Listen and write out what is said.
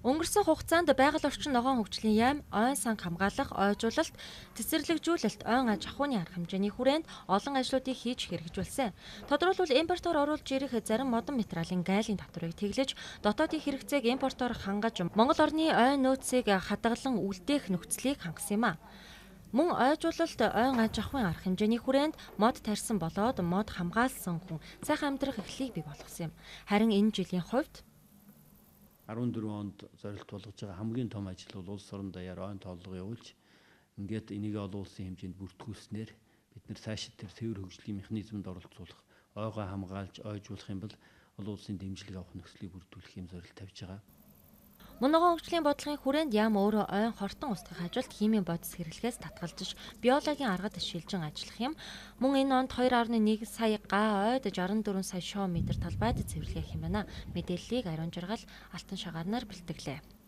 Өнгөрсөн хугацаанд байгаль орчин ногоон хөгжлийн яам, ойн санг хамгаалах, ойжуулалт, цэцэрлэгжүүлэлт, ойн аж ахуйн арга хэмжээний хүрээнд олон ажлуудыг хийж хэрэгжүүлсэн. Тодорхойлбол импортоор оруулж ирэх зарим модон материалын гайлын татварыг тэглэж, дотоодын хэрэгцээг импортоор хангаж, Монгол орны ойн нөөцийг хадгалан үлдээх нөхцөлийг хангасан юм а. Мөн ойжуулалт, ойн аж ахуйн арга хэмжээний хүрээнд мод тарьсан болоод мод хамгаалсан хүн сайхан амьдрах эхлэлийг бий болгосон юм. Харин энэ жилийн хувьд 14 онд зорилт болгож байгаа хамгийн том ажил бол улс орон даяар ойн тооллого явуулж ингээд энийг олон улсын хэмжээнд бүртгүүлснээр бид нэр цаашид тэр цэвэр хөгжлийн механизмд оролцуулах, ойгоо хамгаалж ойжуулах юм бол олон улсын дэмжлэг авах нөхцөлийг бүрдүүлэх юм зорилт тавьж байгаа. Мөн ногоон хөгжлийн бодлогын хүрээнд яам өөрөө ойн хортон устгах ажилд химийн бодис хэрэглэхээс татгалзаж биологийн аргад шилжин ажиллах юм. Мөн энэ онд 2.1 сая га ойд 64 сая шоо метр талбайд цэвэрлэгээ хэмээнэ. Мэдээллийг Ариун Жаргал Алтан шагаарнаар бэлтгэлээ.